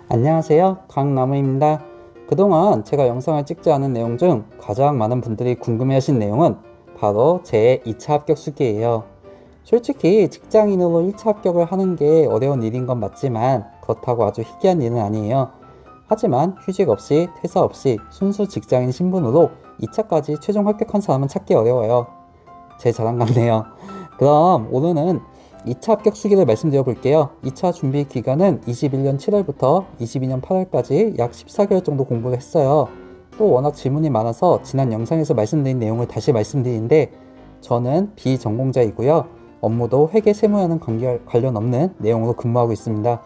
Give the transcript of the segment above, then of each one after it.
안녕하세요, 강나무입니다. 그동안 제가 영상을 찍지 않은 내용 중 가장 많은 분들이 궁금해하신 내용은 바로 제 2차 합격 수기예요. 솔직히 직장인으로 1차 합격을 하는 게 어려운 일인 건 맞지만 그렇다고 아주 희귀한 일은 아니에요. 하지만 휴직 없이 퇴사 없이 순수 직장인 신분으로 2차까지 최종 합격한 사람은 찾기 어려워요. 제 자랑 같네요. 그럼 오늘은 2차 합격 수기를 말씀드려 볼게요. 2차 준비 기간은 21년 7월부터 22년 8월까지 약 14개월 정도 공부를 했어요. 또 워낙 질문이 많아서 지난 영상에서 말씀드린 내용을 다시 말씀드리는데, 저는 비전공자이고요. 업무도 회계 세무와는 관련 없는 내용으로 근무하고 있습니다.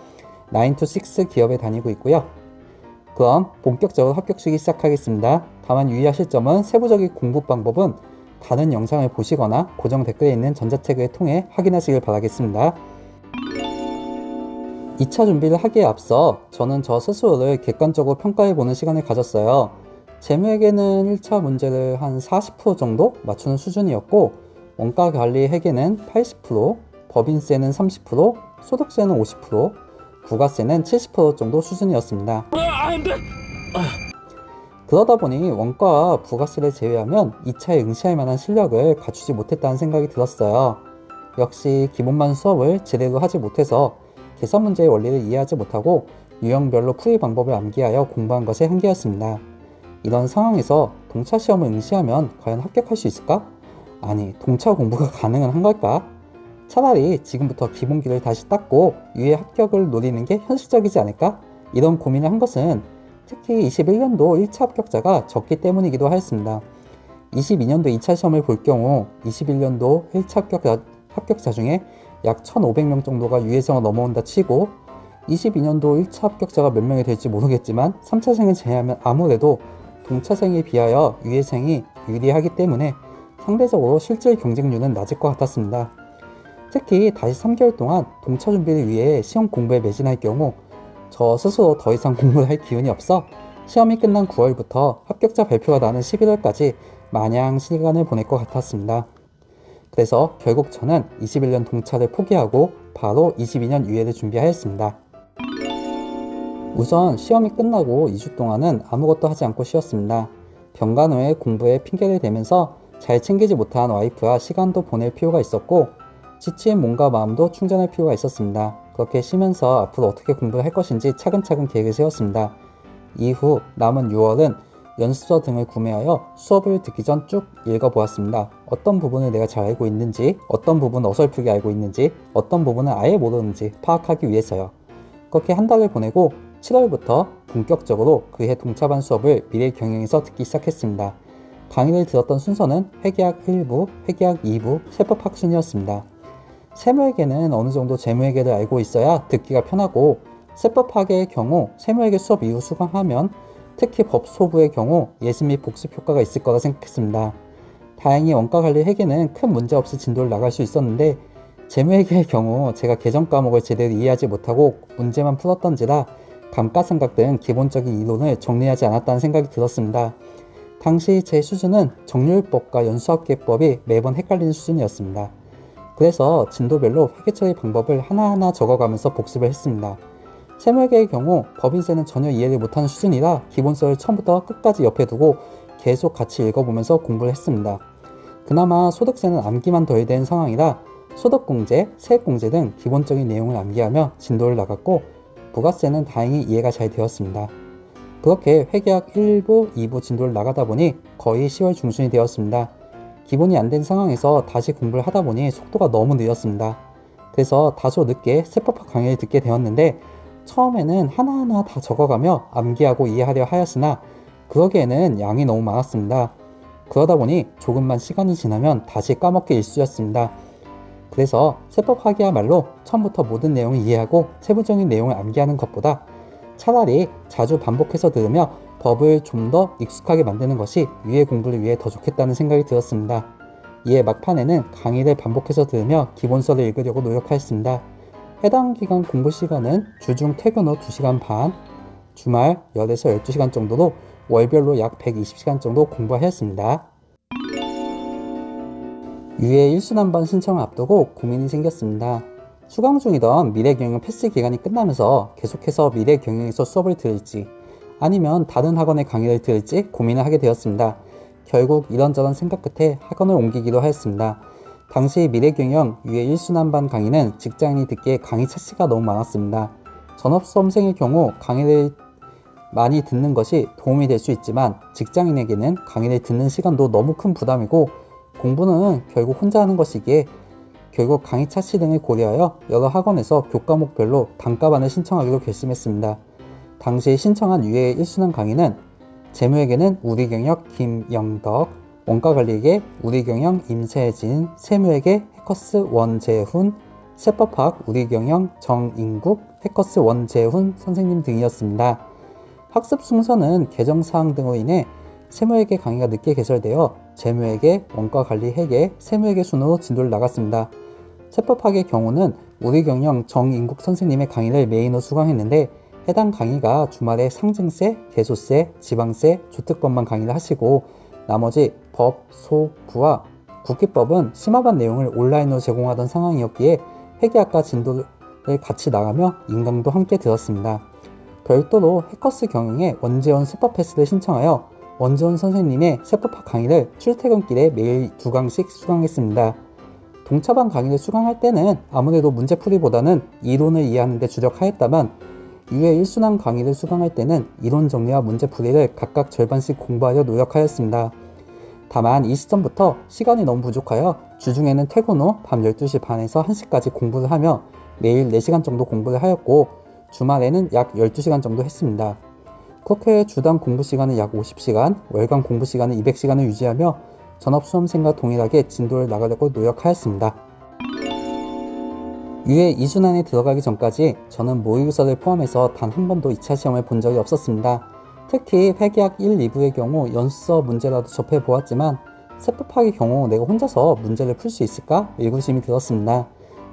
9 to 6 기업에 다니고 있고요. 그럼 본격적으로 합격 수기 시작하겠습니다. 다만 유의하실 점은 세부적인 공부 방법은 다른 영상을 보시거나 고정 댓글에 있는 전자책을 통해 확인하시길 바라겠습니다. 2차 준비를 하기에 앞서 저는 저 스스로를 객관적으로 평가해보는 시간을 가졌어요. 재무회계는 1차 문제를 한 40% 정도 맞추는 수준이었고, 원가관리 회계는 80%, 법인세는 30%, 소득세는 50%, 부가세는 70% 정도 수준이었습니다. 그러다 보니 원가와 부가세를 제외하면 2차에 응시할 만한 실력을 갖추지 못했다는 생각이 들었어요. 역시 기본만 수업을 제대로 하지 못해서 계산 문제의 원리를 이해하지 못하고 유형별로 풀이 방법을 암기하여 공부한 것이 한계였습니다. 이런 상황에서 동차 시험을 응시하면 과연 합격할 수 있을까? 아니, 동차 공부가 가능은 한 걸까? 차라리 지금부터 기본기를 다시 닦고 유예 합격을 노리는 게 현실적이지 않을까? 이런 고민을 한 것은 특히 21년도 1차 합격자가 적기 때문이기도 하였습니다. 22년도 2차 시험을 볼 경우 21년도 1차 합격자 중에 약 1,500명 정도가 유예성을 넘어온다 치고, 22년도 1차 합격자가 몇 명이 될지 모르겠지만 3차생을 제외하면 아무래도 동차생에 비하여 유예생이 유리하기 때문에 상대적으로 실질 경쟁률은 낮을 것 같았습니다. 특히 다시 3개월 동안 동차 준비를 위해 시험 공부에 매진할 경우 저 스스로 더 이상 공부를 할 기운이 없어 시험이 끝난 9월부터 합격자 발표가 나는 11월까지 마냥 시간을 보낼 것 같았습니다. 그래서 결국 저는 21년 동차를 포기하고 바로 22년 유예를 준비하였습니다. 우선 시험이 끝나고 2주 동안은 아무것도 하지 않고 쉬었습니다. 병간 후에 공부에 핑계를 대면서 잘 챙기지 못한 와이프와 시간도 보낼 필요가 있었고, 지친 몸과 마음도 충전할 필요가 있었습니다. 그렇게 쉬면서 앞으로 어떻게 공부를 할 것인지 차근차근 계획을 세웠습니다. 이후 남은 6월은 연습서 등을 구매하여 수업을 듣기 전 쭉 읽어보았습니다. 어떤 부분을 내가 잘 알고 있는지, 어떤 부분은 어설프게 알고 있는지, 어떤 부분은 아예 모르는지 파악하기 위해서요. 그렇게 한 달을 보내고 7월부터 본격적으로 그해 동차반 수업을 미래경영에서 듣기 시작했습니다. 강의를 들었던 순서는 회계학 1부, 회계학 2부, 세법학 순이었습니다. 세무회계는 어느 정도 재무회계를 알고 있어야 듣기가 편하고, 세법학의 경우 세무회계 수업 이후 수강하면 특히 법소부의 경우 예습 및 복습 효과가 있을 거라 생각했습니다. 다행히 원가관리 회계는 큰 문제 없이 진도를 나갈 수 있었는데, 재무회계의 경우 제가 계정 과목을 제대로 이해하지 못하고 문제만 풀었던지라 감가상각 등 기본적인 이론을 정리하지 않았다는 생각이 들었습니다. 당시 제 수준은 정률법과 연수합계법이 매번 헷갈리는 수준이었습니다. 그래서 진도별로 회계 처리 방법을 하나하나 적어가면서 복습을 했습니다. 세무회계의 경우 법인세는 전혀 이해를 못하는 수준이라 기본서를 처음부터 끝까지 옆에 두고 계속 같이 읽어보면서 공부를 했습니다. 그나마 소득세는 암기만 더 해야 되는 상황이라 소득공제, 세액공제 등 기본적인 내용을 암기하며 진도를 나갔고, 부가세는 다행히 이해가 잘 되었습니다. 그렇게 회계학 1부, 2부 진도를 나가다 보니 거의 10월 중순이 되었습니다. 기본이 안 된 상황에서 다시 공부를 하다 보니 속도가 너무 느렸습니다. 그래서 다소 늦게 세법학 강의를 듣게 되었는데, 처음에는 하나하나 다 적어가며 암기하고 이해하려 하였으나 그러기에는 양이 너무 많았습니다. 그러다 보니 조금만 시간이 지나면 다시 까먹게 일쑤였습니다. 그래서 세법학이야말로 처음부터 모든 내용을 이해하고 세부적인 내용을 암기하는 것보다 차라리 자주 반복해서 들으며 법을 좀 더 익숙하게 만드는 것이 유예 공부를 위해 더 좋겠다는 생각이 들었습니다. 이에 막판에는 강의를 반복해서 들으며 기본서를 읽으려고 노력하였습니다. 해당 기간 공부 시간은 주중 퇴근 후 2시간 반, 주말 10에서 12시간 정도로 월별로 약 120시간 정도 공부하였습니다. 유예 1순환반 신청을 앞두고 고민이 생겼습니다. 수강 중이던 미래경영 패스 기간이 끝나면서 계속해서 미래경영에서 수업을 들을지 아니면 다른 학원의 강의를 들을지 고민을 하게 되었습니다. 결국 이런저런 생각 끝에 학원을 옮기기로 하였습니다. 당시 미래경영 유예 1순환반 강의는 직장인이 듣기에 강의 차시가 너무 많았습니다. 전업수험생의 경우 강의를 많이 듣는 것이 도움이 될 수 있지만 직장인에게는 강의를 듣는 시간도 너무 큰 부담이고 공부는 결국 혼자 하는 것이기에 결국 강의 차시 등을 고려하여 여러 학원에서 교과목별로 단과반을 신청하기로 결심했습니다. 당시 신청한 유예 1순환 강의는 재무에게는 우리경영 김영덕, 원가관리에게 우리경영 임세진, 세무에게 해커스 원재훈, 세법학 우리경영 정인국, 해커스 원재훈 선생님 등이었습니다. 학습 순서는 개정사항 등으로 인해 세무회계 강의가 늦게 개설되어 재무회계, 원가관리회계, 세무회계 순으로 진도를 나갔습니다. 세법학의 경우는 우리경영 정인국 선생님의 강의를 메인으로 수강했는데 해당 강의가 주말에 상증세, 개소세, 지방세, 주특법만 강의를 하시고 나머지 법, 소, 부와 국기법은 심화반 내용을 온라인으로 제공하던 상황이었기에 회계학과 진도를 같이 나가며 인강도 함께 들었습니다. 별도로 해커스 경영의 원재원 세법 패스를 신청하여 원재원 선생님의 세법학 강의를 출퇴근길에 매일 2강씩 수강했습니다. 동차반 강의를 수강할 때는 아무래도 문제풀이보다는 이론을 이해하는 데 주력하였다만 유예 1순환 강의를 수강할 때는 이론 정리와 문제풀이를 각각 절반씩 공부하려 노력하였습니다. 다만 이 시점부터 시간이 너무 부족하여 주중에는 퇴근 후 밤 12시 반에서 1시까지 공부를 하며 매일 4시간 정도 공부를 하였고 주말에는 약 12시간 정도 했습니다. 그렇게 주당 공부 시간은 약 50시간, 월간 공부 시간은 200시간을 유지하며 전업수험생과 동일하게 진도를 나가려고 노력하였습니다. 유예 2순환에 들어가기 전까지 저는 모의고사를 포함해서 단 한 번도 2차 시험을 본 적이 없었습니다. 특히 회계학 1, 2부의 경우 연수서 문제라도 접해보았지만 세법학의 경우 내가 혼자서 문제를 풀 수 있을까? 의구심이 들었습니다.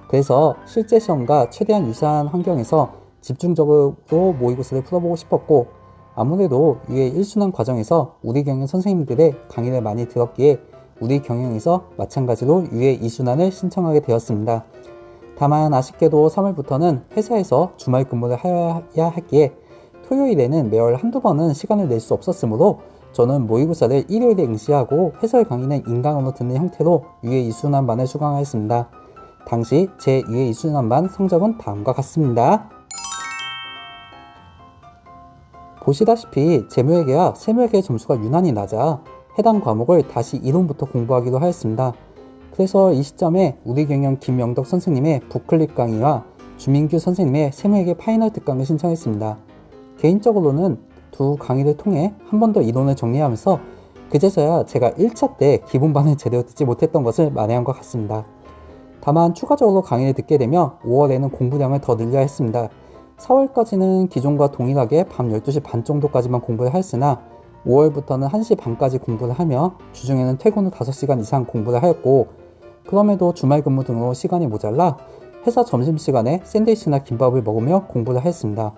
그래서 실제 시험과 최대한 유사한 환경에서 집중적으로 모의고사를 풀어보고 싶었고 아무래도 유예 1순환 과정에서 우리경영 선생님들의 강의를 많이 들었기에 우리경영에서 마찬가지로 유예 2순환을 신청하게 되었습니다. 다만 아쉽게도 3월부터는 회사에서 주말 근무를 해야 했기에 토요일에는 매월 한두 번은 시간을 낼 수 없었으므로 저는 모의고사를 일요일에 응시하고 해설 강의는 인강으로 듣는 형태로 유예 2순환반을 수강하였습니다. 당시 제 유예 2순환반 성적은 다음과 같습니다. 보시다시피 재무회계와 세무회계의 점수가 유난히 낮아 해당 과목을 다시 이론부터 공부하기로 하였습니다. 그래서 이 시점에 우리경영 김영덕 선생님의 부클립 강의와 주민규 선생님의 세무회계 파이널 특강을 신청했습니다. 개인적으로는 두 강의를 통해 한 번 더 이론을 정리하면서 그제서야 제가 1차 때 기본반을 제대로 듣지 못했던 것을 만회한 것 같습니다. 다만 추가적으로 강의를 듣게 되며 5월에는 공부량을 더 늘려야 했습니다. 4월까지는 기존과 동일하게 밤 12시 반 정도까지만 공부를 하였으나 5월부터는 1시 반까지 공부를 하며 주중에는 퇴근 후 5시간 이상 공부를 하였고 그럼에도 주말 근무 등으로 시간이 모자라 회사 점심시간에 샌드위치나 김밥을 먹으며 공부를 하였습니다.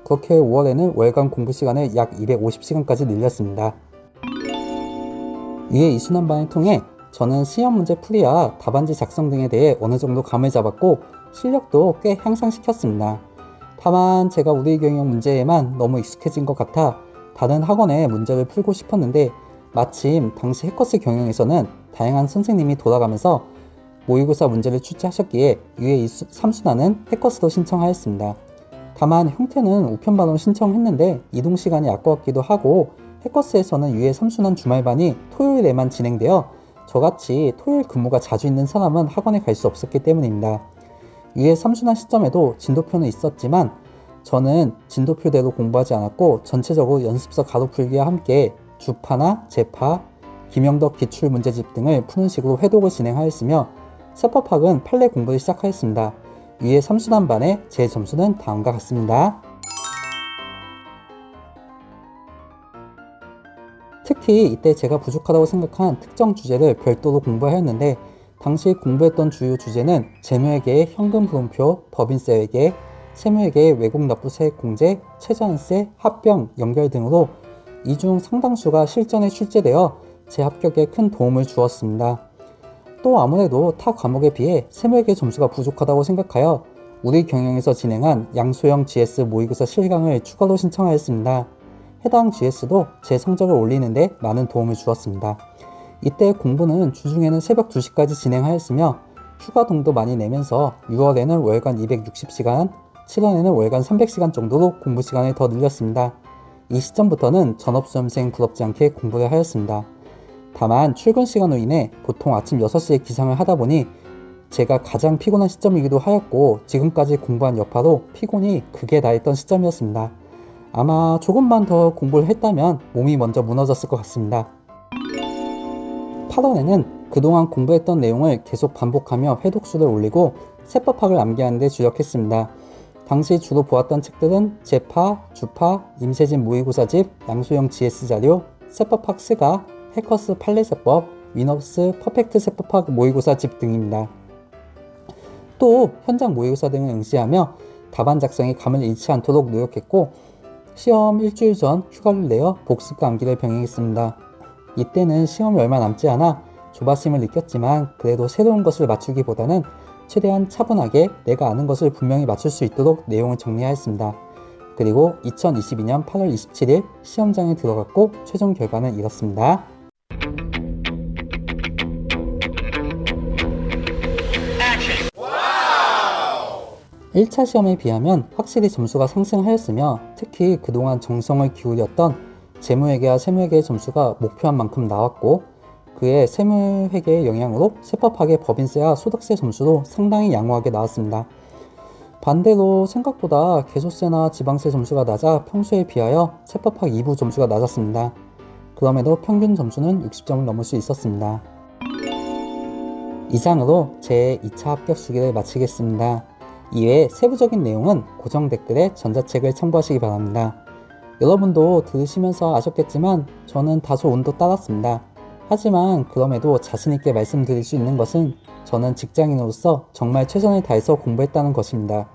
그렇게 5월에는 월간 공부 시간을 약 250시간까지 늘렸습니다. 유예 2순환반을 통해 저는 시험 문제 풀이와 답안지 작성 등에 대해 어느 정도 감을 잡았고 실력도 꽤 향상시켰습니다. 다만 제가 우리경영 문제에만 너무 익숙해진 것 같아 다른 학원의 문제를 풀고 싶었는데 마침 당시 해커스 경영에서는 다양한 선생님이 돌아가면서 모의고사 문제를 출제하셨기에 유예 3순환은 해커스도 신청하였습니다. 다만 형태는 우편반으로 신청했는데 이동시간이 아까웠기도 하고 해커스에서는 유예 3순환 주말반이 토요일에만 진행되어 저같이 토요일 근무가 자주 있는 사람은 학원에 갈 수 없었기 때문입니다. 유예 3순환 시점에도 진도표는 있었지만 저는 진도표대로 공부하지 않았고 전체적으로 연습서 가로풀기와 함께 주파나 재파, 김영덕 기출문제집 등을 푸는 식으로 회독을 진행하였으며 세법학은 판례 공부를 시작하였습니다. 유예 3순환반의 제 점수는 다음과 같습니다. 특히 이때 제가 부족하다고 생각한 특정 주제를 별도로 공부하였는데 당시 공부했던 주요 주제는 재무회계의 현금 흐름표, 법인세회계, 세무회계의 외국납부세액 공제, 최저한세, 합병, 연결 등으로 이 중 상당수가 실전에 출제되어 제 합격에 큰 도움을 주었습니다. 또 아무래도 타 과목에 비해 세무회계 점수가 부족하다고 생각하여 우리 경영에서 진행한 양소형 GS 모의고사 실강을 추가로 신청하였습니다. 해당 GS도 제 성적을 올리는데 많은 도움을 주었습니다. 이때 공부는 주중에는 새벽 2시까지 진행하였으며 휴가동도 많이 내면서 6월에는 월간 260시간, 7월에는 월간 300시간 정도로 공부 시간을 더 늘렸습니다. 이 시점부터는 전업수험생 부럽지 않게 공부를 하였습니다. 다만 출근 시간으로 인해 보통 아침 6시에 기상을 하다 보니 제가 가장 피곤한 시점이기도 하였고 지금까지 공부한 여파로 피곤이 극에 달했던 시점이었습니다. 아마 조금만 더 공부를 했다면 몸이 먼저 무너졌을 것 같습니다. 8월에는 그동안 공부했던 내용을 계속 반복하며 회독수를 올리고 세법학을 암기하는 데 주력했습니다. 당시 주로 보았던 책들은 제파, 주파, 임세진 모의고사집, 양소형 GS 자료, 세법학 스가, 해커스 판례세법, 위너스 퍼펙트 세법학 모의고사집 등입니다. 또 현장 모의고사 등을 응시하며 답안 작성에 감을 잃지 않도록 노력했고 시험 일주일 전 휴가를 내어 복습과 암기를 병행했습니다. 이때는 시험이 얼마 남지 않아 조바심을 느꼈지만 그래도 새로운 것을 맞추기보다는 최대한 차분하게 내가 아는 것을 분명히 맞출 수 있도록 내용을 정리하였습니다. 그리고 2022년 8월 27일 시험장에 들어갔고 최종 결과는 이렇습니다. 1차 시험에 비하면 확실히 점수가 상승하였으며 특히 그동안 정성을 기울였던 재무회계와 세무회계의 점수가 목표한 만큼 나왔고 그의 세무회계의 영향으로 세법학의 법인세와 소득세 점수도 상당히 양호하게 나왔습니다. 반대로 생각보다 개소세나 지방세 점수가 낮아 평소에 비하여 세법학 2부 점수가 낮았습니다. 그럼에도 평균 점수는 60점을 넘을 수 있었습니다. 이상으로 제 2차 합격 시기를 마치겠습니다. 이외에 세부적인 내용은 고정 댓글에 전자책을 첨부하시기 바랍니다. 여러분도 들으시면서 아셨겠지만 저는 다소 운도 따랐습니다. 하지만 그럼에도 자신있게 말씀드릴 수 있는 것은 저는 직장인으로서 정말 최선을 다해서 공부했다는 것입니다.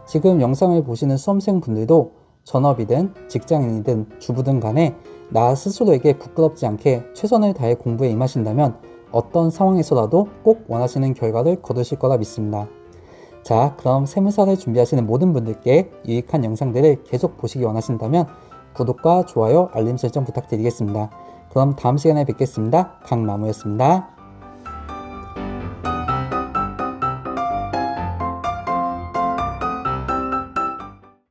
지금 영상을 보시는 수험생분들도 전업이든 직장인이든 주부든 간에 나 스스로에게 부끄럽지 않게 최선을 다해 공부에 임하신다면 어떤 상황에서라도 꼭 원하시는 결과를 거두실 거라 믿습니다. 자, 그럼 세무사를 준비하시는 모든 분들께 유익한 영상들을 계속 보시기 원하신다면 구독과 좋아요, 알림 설정 부탁드리겠습니다. 그럼 다음 시간에 뵙겠습니다. 강나무였습니다.